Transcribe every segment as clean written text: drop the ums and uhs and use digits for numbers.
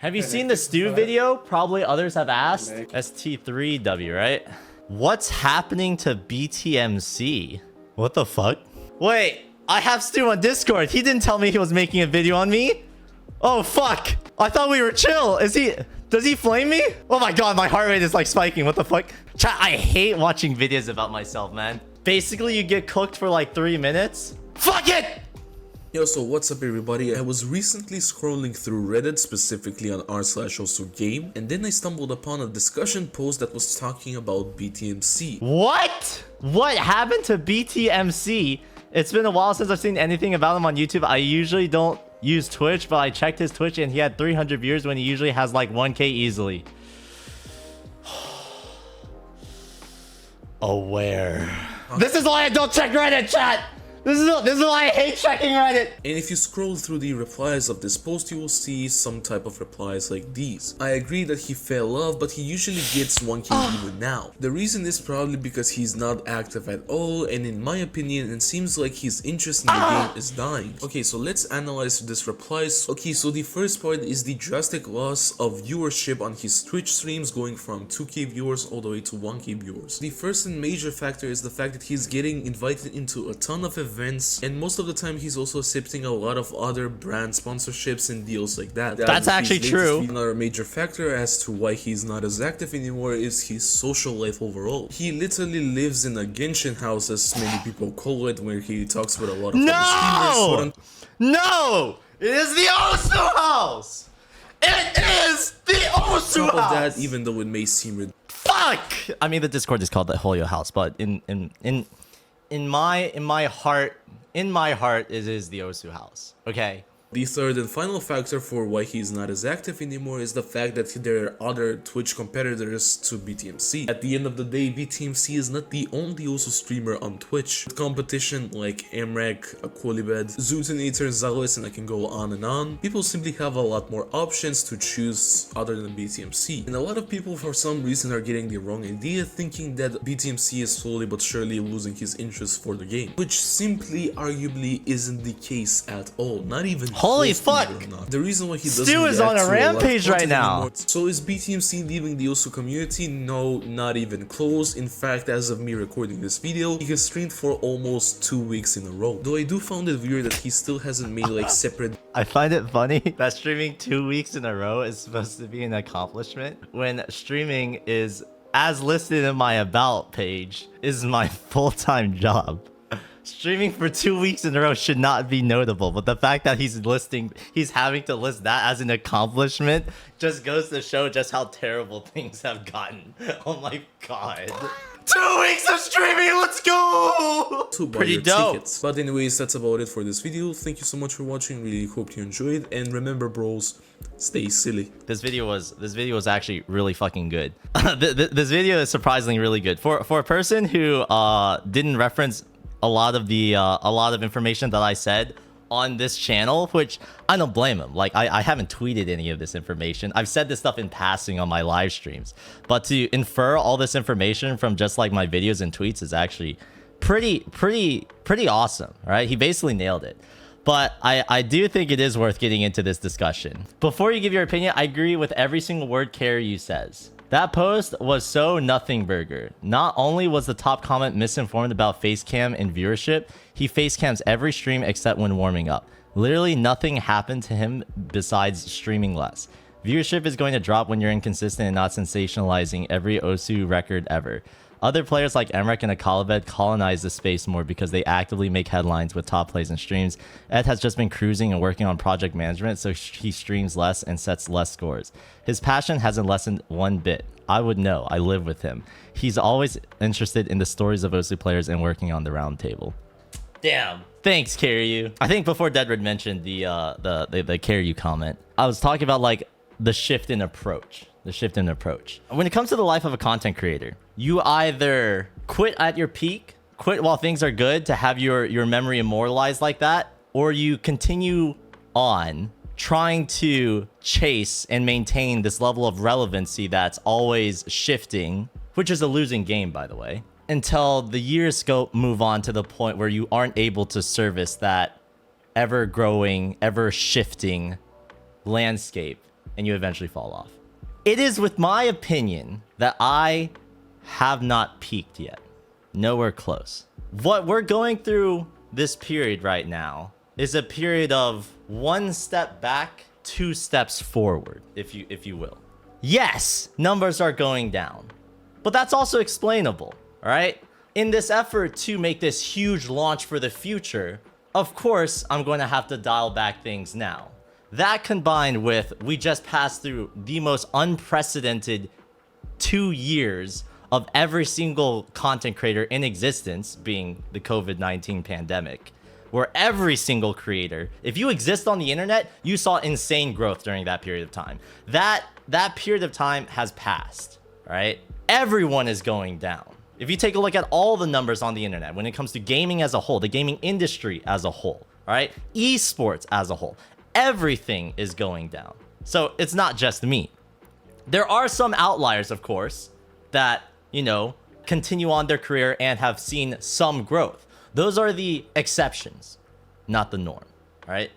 Have you seen the stew video? Probably others have asked. ST3W, right? What's happening to BTMC? What the fuck? Wait, I have Stu on Discord. He didn't tell me he was making a video on me. Oh, fuck. I thought we were chill. Does he flame me? Oh my god, my heart rate is like spiking. What the fuck? Chat, I hate watching videos about myself, man. Basically, you get cooked for like 3 minutes. Fuck it! Yo, so what's up everybody? I was recently scrolling through Reddit, specifically on r/osogame, and then I stumbled upon a discussion post that was talking about BTMC. What? What happened to BTMC? It's been a while since I've seen anything about him on YouTube. I usually don't use Twitch, but I checked his Twitch and he had 300 viewers when he usually has like 1K easily. Aware. This is why I don't check Reddit, chat! This is why I hate checking Reddit. And if you scroll through the replies of this post, you will see some type of replies like these. I agree that he fell off, but he usually gets 1K even now. The reason is probably because he's not active at all, and in my opinion, it seems like his interest in the game is dying. Okay, so let's analyze this replies. Okay, so the first part is the drastic loss of viewership on his Twitch streams, going from 2K viewers all the way to 1K viewers. The first and major factor is the fact that he's getting invited into a ton of events, and most of the time he's also accepting a lot of other brand sponsorships and deals like that. That's actually true. Another major factor as to why he's not as active anymore is his social life overall. He literally lives in a Genshin house, as many people call it, where he talks with a lot of other streamers. No! It is the Osu house! It is the Osu house! Of that, even though it may seem fuck! I mean, the Discord is called the Hoyo house, but in my heart, it is the Osu house. Okay. The third and final factor for why he's not as active anymore is the fact that there are other Twitch competitors to BTMC. At the end of the day, BTMC is not the only Osu streamer on Twitch. Competition like Emrek, Aqualibed, Zootonator, Zalis, and I can go on and on. People simply have a lot more options to choose other than BTMC. And a lot of people for some reason are getting the wrong idea, thinking that BTMC is slowly but surely losing his interest for the game, which simply arguably isn't the case at all. Not even holy fuck! The reason why he doesn't Stu is on a rampage right now. Anymore. So is BTMC leaving the Osu community? No, not even close. In fact, as of me recording this video, he has streamed for almost 2 weeks in a row. Though I do find it weird that he still hasn't made like separate. I find it funny that streaming 2 weeks in a row is supposed to be an accomplishment when streaming is, as listed in my about page, is my full-time job. Streaming for 2 weeks in a row should not be notable, but the fact that he's having to list that as an accomplishment just goes to show just how terrible things have gotten. Oh my god. 2 weeks of streaming, let's go! Pretty dope. Tickets. But anyways, that's about it for this video. Thank you so much for watching. Really hope you enjoyed. And remember, bros, stay silly. This video was actually really fucking good. This video is surprisingly really good for a person who didn't reference a lot of information that I said on this channel, which I don't blame him. Like, I haven't tweeted any of this information. I've said this stuff in passing on my live streams, but to infer all this information from just like my videos and tweets is actually pretty awesome, right? He basically nailed it. But I do think it is worth getting into this discussion. Before you give your opinion, I agree with every single word Karyu says. That post was so nothing burger. Not only was the top comment misinformed about facecam and viewership, he facecams every stream except when warming up. Literally nothing happened to him besides streaming less. Viewership is going to drop when you're inconsistent and not sensationalizing every Osu record ever. Other players like Emrek and Akalabed colonize the space more because they actively make headlines with top plays and streams. Ed has just been cruising and working on project management, so he streams less and sets less scores. His passion hasn't lessened one bit. I would know. I live with him. He's always interested in the stories of Osu players and working on the round table. Damn. Thanks, Karyu. I think before Deadred mentioned the Karyu comment, I was talking about like the shift in approach. When it comes to the life of a content creator, you either quit at your peak, quit while things are good to have your memory immortalized like that, or you continue on trying to chase and maintain this level of relevancy that's always shifting, which is a losing game, by the way, until the years move on to the point where you aren't able to service that ever-growing, ever-shifting landscape and you eventually fall off. It is with my opinion that I have not peaked yet. Nowhere close. What we're going through this period right now is a period of one step back, two steps forward, if you will. Yes, numbers are going down, but that's also explainable, all right? In this effort to make this huge launch for the future, of course, I'm going to have to dial back things now. That combined with we just passed through the most unprecedented 2 years of every single content creator in existence, being the COVID-19 pandemic, where every single creator, if you exist on the internet, you saw insane growth during that period of time. That period of time has passed, right? Everyone is going down. If you take a look at all the numbers on the internet, when it comes to gaming as a whole, the gaming industry as a whole, all right? Esports as a whole, everything is going down. So it's not just me. There are some outliers, of course, that, you know, continue on their career and have seen some growth. Those are the exceptions, not the norm, right?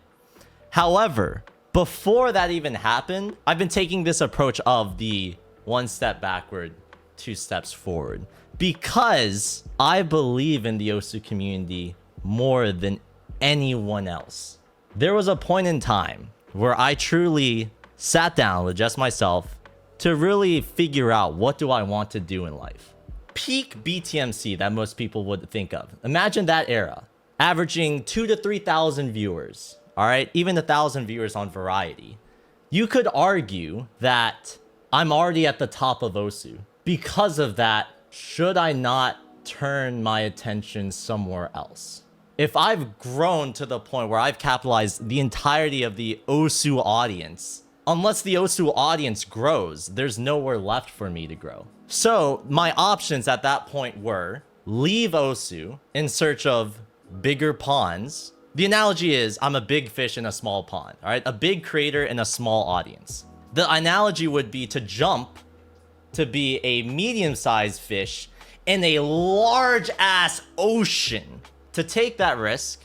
However, before that even happened, I've been taking this approach of the one step backward, two steps forward, because I believe in the Osu community more than anyone else. There was a point in time where I truly sat down with just myself to really figure out, what do I want to do in life? Peak BTMC that most people would think of. Imagine that era, averaging 2,000 to 3,000 viewers, all right? Even 1,000 viewers on Variety. You could argue that I'm already at the top of Osu. Because of that, should I not turn my attention somewhere else? If I've grown to the point where I've capitalized the entirety of the Osu audience, unless the Osu audience grows, there's nowhere left for me to grow. So my options at that point were leave Osu in search of bigger ponds. The analogy is I'm a big fish in a small pond, all right? A big creator in a small audience. The analogy would be to jump to be a medium-sized fish in a large-ass ocean. To take that risk,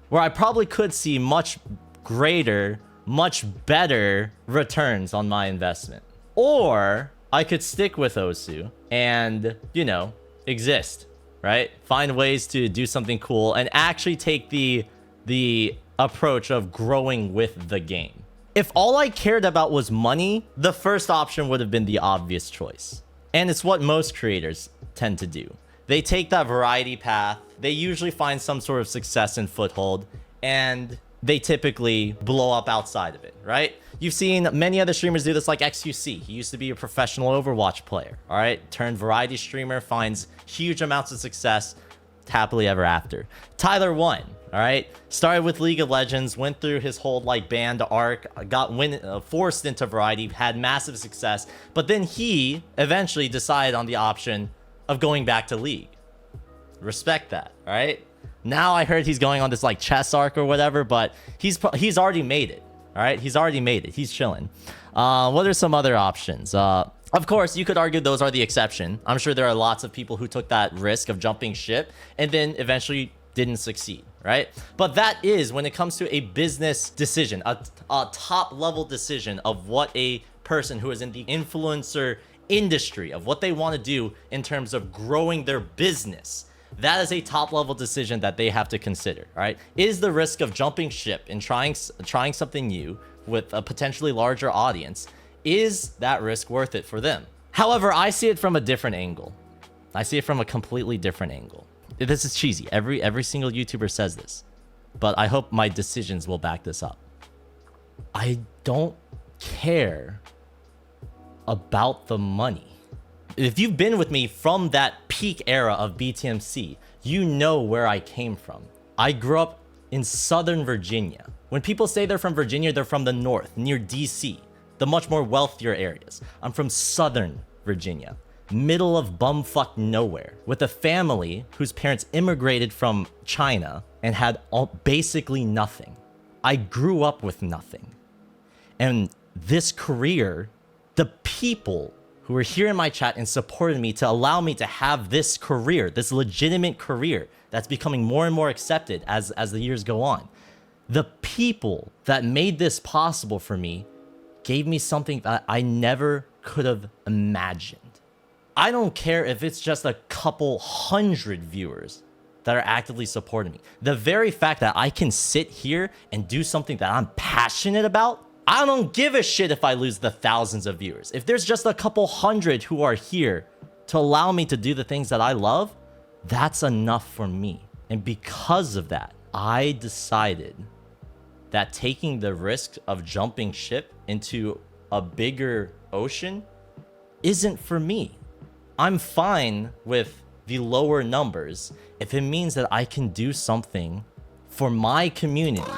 where I probably could see much greater, much better returns on my investment. Or I could stick with Osu and, you know, exist, right? Find ways to do something cool and actually take the approach of growing with the game. If all I cared about was money, the first option would have been the obvious choice. And it's what most creators tend to do. They take that variety path, they usually find some sort of success and foothold, and they typically blow up outside of it, right? You've seen many other streamers do this, like XQC. He used to be a professional Overwatch player, all right? Turned variety streamer, finds huge amounts of success, happily ever after. Tyler 1, all right? Started with League of Legends, went through his whole like band arc, got forced into variety, had massive success, but then he eventually decided on the option of going back to League. Respect that, all right? Now I heard he's going on this like chess arc or whatever, but he's already made it, all right? He's already made it. He's chilling. What are some other options? Of course, you could argue those are the exception. I'm sure there are lots of people who took that risk of jumping ship and then eventually didn't succeed, right? But that is when it comes to a business decision, a top level decision of what a person who is in the influencer industry, of what they want to do in terms of growing their business. That is a top level decision that they have to consider, right? Is the risk of jumping ship and trying something new with a potentially larger audience, is that risk worth it for them? However, I see it from a different angle. I see it from a completely different angle. This is cheesy. Every single YouTuber says this, but I hope my decisions will back this up. I don't care about the money. If you've been with me from that peak era of BTMC, you know where I came from. I grew up in Southern Virginia. When people say they're from Virginia, they're from the north, near DC, the much more wealthier areas. I'm from Southern Virginia, middle of bumfuck nowhere, with a family whose parents immigrated from China and had basically nothing. I grew up with nothing. And this career, the people who were here in my chat and supported me to allow me to have this career, this legitimate career that's becoming more and more accepted as the years go on. The people that made this possible for me gave me something that I never could have imagined. I don't care if it's just a couple hundred viewers that are actively supporting me. The very fact that I can sit here and do something that I'm passionate about, I don't give a shit if I lose the thousands of viewers. If there's just a couple hundred who are here to allow me to do the things that I love, that's enough for me. And because of that, I decided that taking the risk of jumping ship into a bigger ocean isn't for me. I'm fine with the lower numbers if it means that I can do something for my community,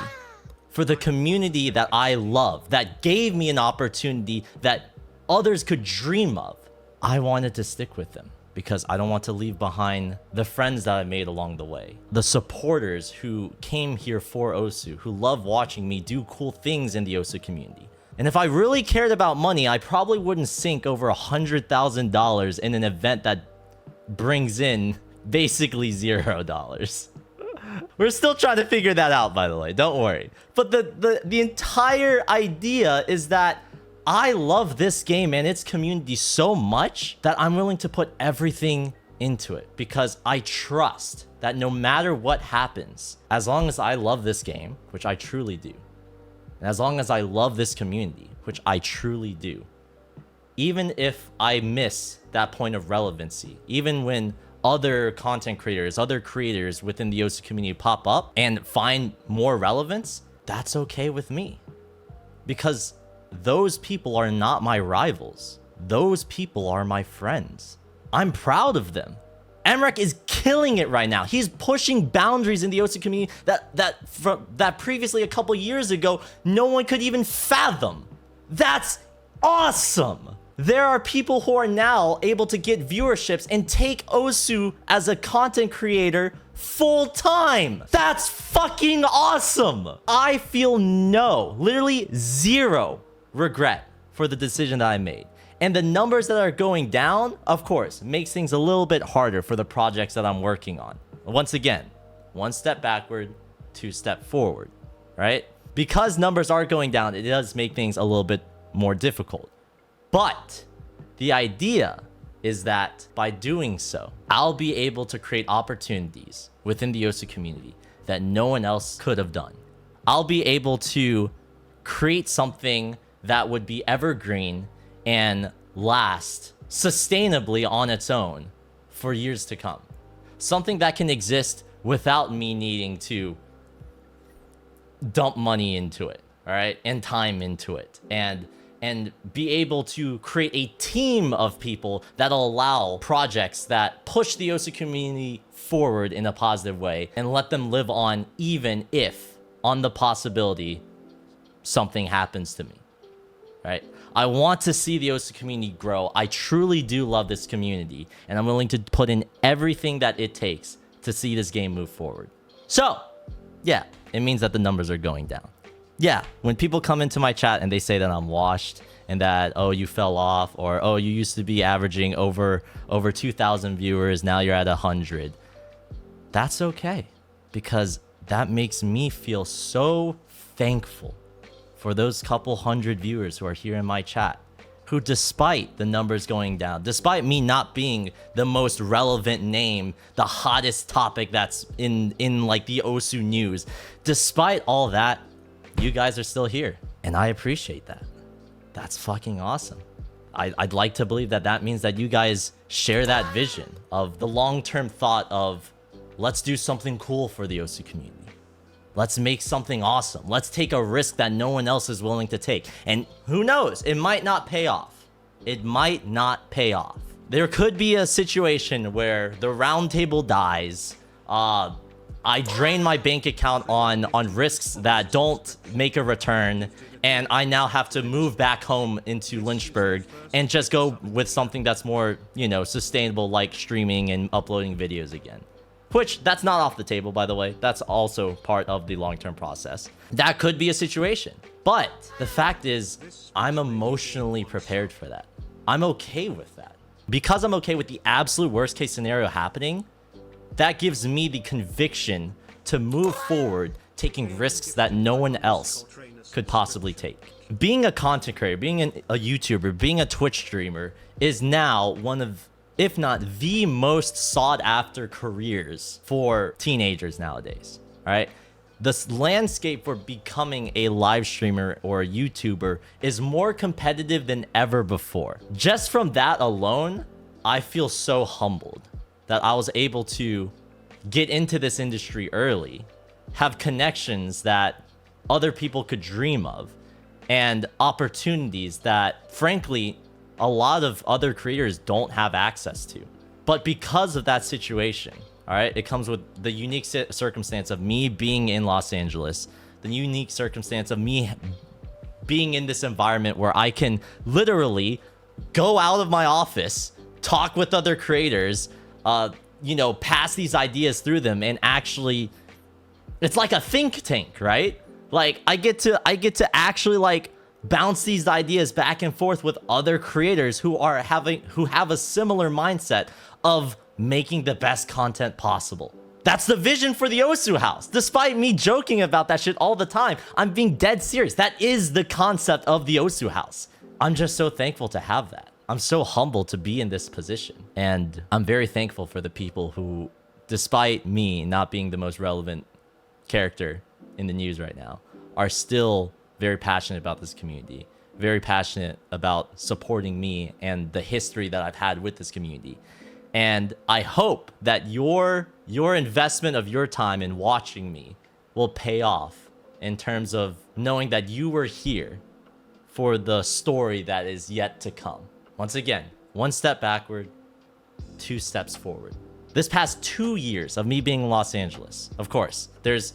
for the community that I love, that gave me an opportunity that others could dream of. I wanted to stick with them because I don't want to leave behind the friends that I made along the way, the supporters who came here for Osu, who love watching me do cool things in the Osu community. And if I really cared about money, I probably wouldn't sink over $100,000 in an event that brings in basically $0. We're still trying to figure that out, by the way. Don't worry. But the entire idea is that I love this game and its community so much that I'm willing to put everything into it because I trust that no matter what happens, as long as I love this game, which I truly do, and as long as I love this community, which I truly do, even if I miss that point of relevancy, even when other content creators, other creators within the Osu community pop up and find more relevance, that's okay with me. Because those people are not my rivals. Those people are my friends. I'm proud of them. Emrek is killing it right now. He's pushing boundaries in the Osu community that previously a couple years ago no one could even fathom. That's awesome. There are people who are now able to get viewerships and take Osu as a content creator full time. That's fucking awesome. I feel literally zero regret for the decision that I made. And the numbers that are going down, of course, makes things a little bit harder for the projects that I'm working on. Once again, one step backward, two step forward, right? Because numbers are going down, it does make things a little bit more difficult. But the idea is that by doing so, I'll be able to create opportunities within the Osu community that no one else could have done. I'll be able to create something that would be evergreen and last sustainably on its own for years to come. Something that can exist without me needing to dump money into it, all right, and time into it, and be able to create a team of people that'll allow projects that push the Osu community forward in a positive way and let them live on, even if on the possibility something happens to me, right? I want to see the Osu community grow. I truly do love this community, and I'm willing to put in everything that it takes to see this game move forward. So, yeah, it means that the numbers are going down. Yeah, when people come into my chat and they say that I'm washed and that, oh, you fell off, or oh, you used to be averaging over 2,000 viewers, now you're at 100. That's okay, because that makes me feel so thankful for those couple hundred viewers who are here in my chat, who, despite the numbers going down, despite me not being the most relevant name, the hottest topic that's in like the Osu news, despite all that, you guys are still here, and I appreciate that. That's fucking awesome. I'd like to believe that that means that you guys share that vision of the long-term thought of, let's do something cool for the Osu community. Let's make something awesome. Let's take a risk that no one else is willing to take. And who knows? It might not pay off. It might not pay off. There could be a situation where the round table dies. I drain my bank account on risks that don't make a return, and I now have to move back home into Lynchburg and just go with something that's more, you know, sustainable, like streaming and uploading videos again. Which, that's not off the table, by the way. That's also part of the long-term process. That could be a situation. But the fact is, I'm emotionally prepared for that. I'm okay with that. Because I'm okay with the absolute worst-case scenario happening, that gives me the conviction to move forward, taking risks that no one else could possibly take. being a content creator, being a YouTuber, being a Twitch streamer is now one of, if not the most sought after careers for teenagers nowadays. All right. The landscape for becoming a live streamer or a YouTuber is more competitive than ever before. Just from that alone, I feel so humbled that I was able to get into this industry early, have connections that other people could dream of, and opportunities that, frankly, a lot of other creators don't have access to. But because of that situation, all right, it comes with the unique circumstance of me being in Los Angeles, the unique circumstance of me being in this environment where I can literally go out of my office, talk with other creators, you know, pass these ideas through them, and actually, it's like a think tank, right? Like I get to actually like bounce these ideas back and forth with other creators who have a similar mindset of making the best content possible. That's the vision for the Osu house. Despite me joking about that shit all the time, I'm being dead serious. That is the concept of the Osu house. I'm just so thankful to have that. I'm so humbled to be in this position. And I'm very thankful for the people who, despite me not being the most relevant character in the news right now, are still very passionate about this community, very passionate about supporting me and the history that I've had with this community. And I hope that your investment of your time in watching me will pay off in terms of knowing that you were here for the story that is yet to come. Once again, one step backward, two steps forward. This past 2 years of me being in Los Angeles, of course, there's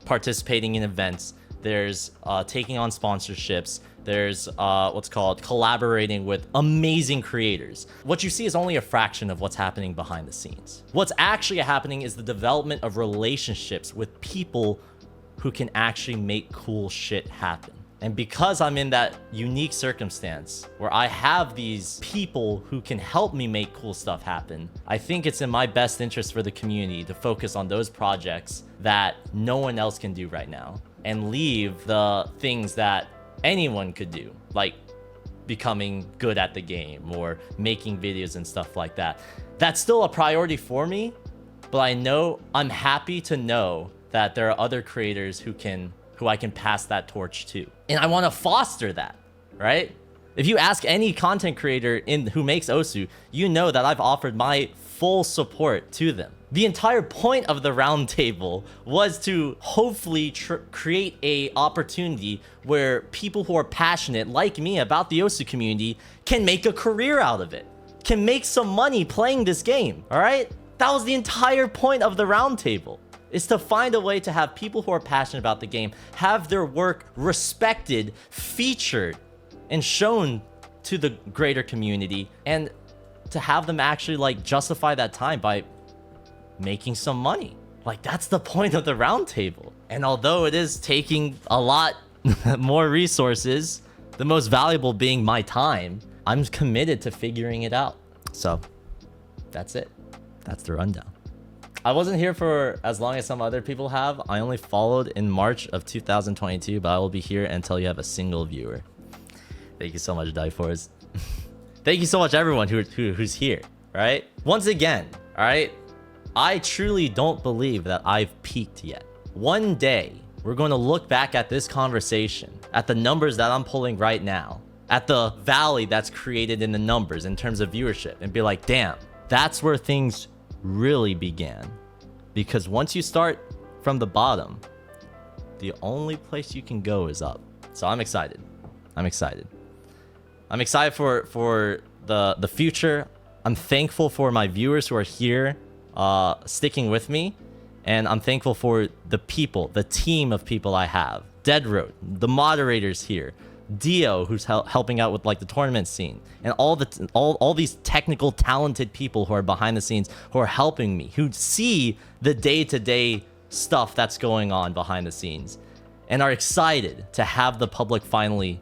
participating in events, there's taking on sponsorships, there's what's called collaborating with amazing creators. What you see is only a fraction of what's happening behind the scenes. What's actually happening is the development of relationships with people who can actually make cool shit happen. And because I'm in that unique circumstance where I have these people who can help me make cool stuff happen, I think it's in my best interest for the community to focus on those projects that no one else can do right now and leave the things that anyone could do, like becoming good at the game or making videos and stuff like that. That's still a priority for me, but I'm happy to know that there are other creators who I can pass that torch to. And I want to foster that, right? If you ask any content creator who makes Osu, you know that I've offered my full support to them. The entire point of the roundtable was to hopefully create a opportunity where people who are passionate like me about the Osu community can make a career out of it, can make some money playing this game, all right? That was the entire point of the roundtable, is to find a way to have people who are passionate about the game have their work respected, featured, and shown to the greater community, and to have them actually like justify that time by making some money. Like, that's the point of the roundtable. And although it is taking a lot more resources, the most valuable being my time, I'm committed to figuring it out. So that's it. That's the rundown. I wasn't here for as long as some other people have. I only followed in March of 2022, but I will be here until you have a single viewer. Thank you so much, Dieforce. Thank you so much, everyone who's here, right? Once again, all right? I truly don't believe that I've peaked yet. One day, we're going to look back at this conversation, at the numbers that I'm pulling right now, at the valley that's created in the numbers in terms of viewership, and be like, damn, that's where things really began. Because once you start from the bottom, the only place you can go is up. So I'm excited. I'm excited. I'm excited for the future. I'm thankful for my viewers who are here sticking with me, and I'm thankful for the people, the team of people I have. Dead Road, the moderators here, Dio, who's helping out with like the tournament scene, and all these technical talented people who are behind the scenes, who are helping me, who see the day-to-day stuff that's going on behind the scenes, and are excited to have the public finally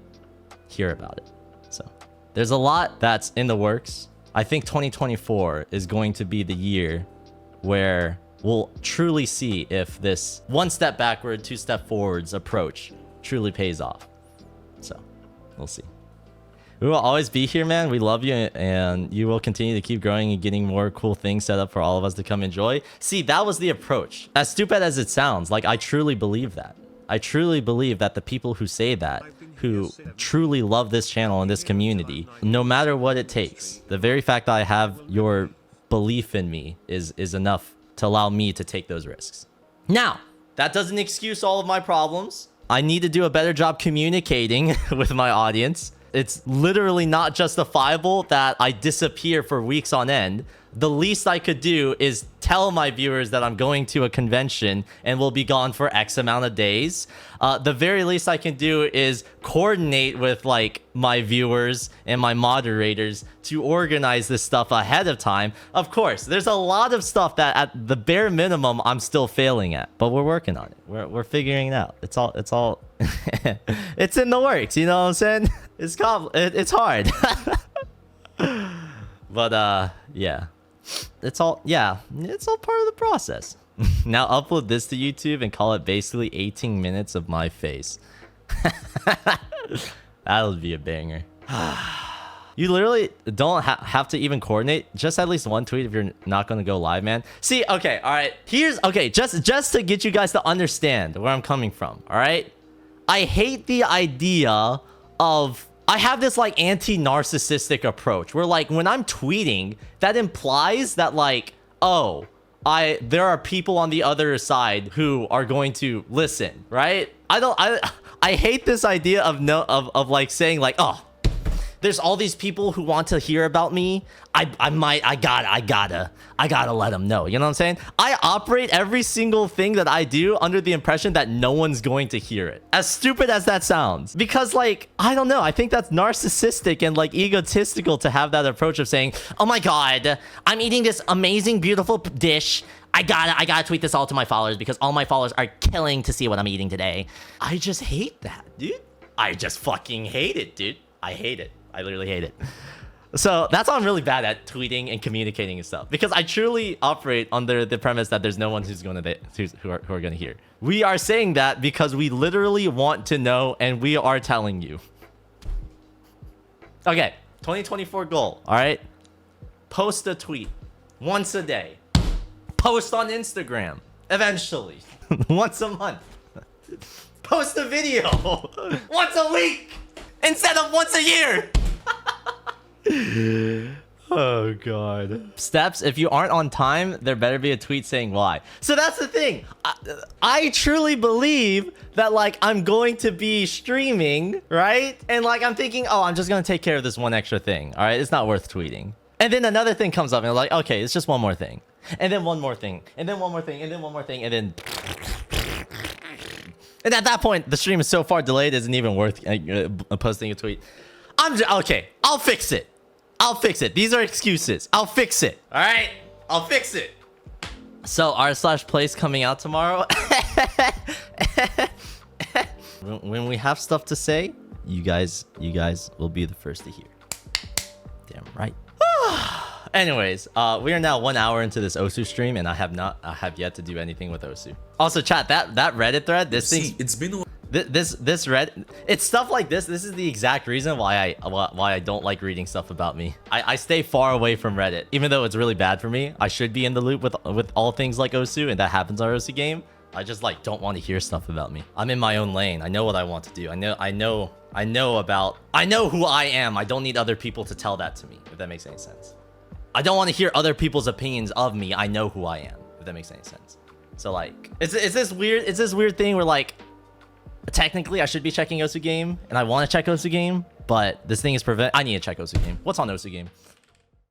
hear about it. So there's a lot that's in the works. I think 2024 is going to be the year where we'll truly see if this one step backward, two step forwards approach truly pays off. So We'll see. We will always be here, man. We love you, and you will continue to keep growing and getting more cool things set up for all of us to come enjoy. See, that was the approach. As stupid as it sounds, like, I truly believe that. I truly believe that the people who say that, who truly love this channel and this community, no matter what it takes, the very fact that I have your belief in me is enough to allow me to take those risks. Now, that doesn't excuse all of my problems. I need to do a better job communicating with my audience. It's literally not justifiable that I disappear for weeks on end. The least I could do is tell my viewers that I'm going to a convention and will be gone for X amount of days. The very least I can do is coordinate with like my viewers and my moderators to organize this stuff ahead of time. Of course, there's a lot of stuff that at the bare minimum I'm still failing at, but we're working on it. We're figuring it out. It's all it's in the works, you know what I'm saying? It's hard. But yeah. It's all part of the process. Now upload this to YouTube and call it basically 18 minutes of my face. That would be a banger. You literally don't have to even coordinate. Just at least one tweet if you're not going to go live, man. See, okay, all right. Just to get you guys to understand where I'm coming from, all right? I hate the idea of... I have this like anti-narcissistic approach where like when I'm tweeting, that implies that like, oh, there are people on the other side who are going to listen, right? I hate this idea of like saying like, oh, there's all these people who want to hear about me. I gotta let them know. You know what I'm saying? I operate every single thing that I do under the impression that no one's going to hear it. As stupid as that sounds. Because like, I don't know. I think that's narcissistic and like egotistical to have that approach of saying, oh my God, I'm eating this amazing, beautiful dish. I gotta tweet this all to my followers because all my followers are killing to see what I'm eating today. I just hate that, dude. I just fucking hate it, dude. I hate it. I literally hate it. So that's why I'm really bad at tweeting and communicating and stuff, because I truly operate under the premise that there's no one who's going to who are going to hear. We are saying that because we literally want to know, and we are telling you. Okay, 2024 goal. All right, post a tweet once a day. Post on Instagram eventually once a month. Post a video once a week instead of once a year. Oh God. Steps, if you aren't on time, there better be a tweet saying why. So that's the thing. I truly believe that like I'm going to be streaming, right? And like I'm thinking, oh, I'm just gonna take care of this one extra thing. All right, it's not worth tweeting. And then another thing comes up and I'm like, okay, it's just one more thing. And then one more thing. And then one more thing. And then one more thing. And then... And at that point, the stream is so far delayed, it isn't even worth posting a tweet. Okay, I'll fix it. I'll fix it. These are excuses. I'll fix it. All right? I'll fix it. So r/place coming out tomorrow. When we have stuff to say, you guys will be the first to hear. Damn right. Anyways, we are now 1 hour into this Osu stream, and I have yet to do anything with Osu. Also, chat, that Reddit thread, this thing, it's been a this Reddit, it's stuff like this. This is the exact reason why I don't like reading stuff about me. I stay far away from Reddit, even though it's really bad for me. I should be in the loop with all things like Osu, and that happens on our Osu game. I just like don't want to hear stuff about me. I'm in my own lane. I know what I want to do. I know who I am. I don't need other people to tell that to me, if that makes any sense. I don't want to hear other people's opinions of me. I know who I am, if that makes any sense. So like, it's this weird thing where like, technically I should be checking Osu game, and I want to check Osu game, but this thing is I need to check Osu game. What's on Osu game?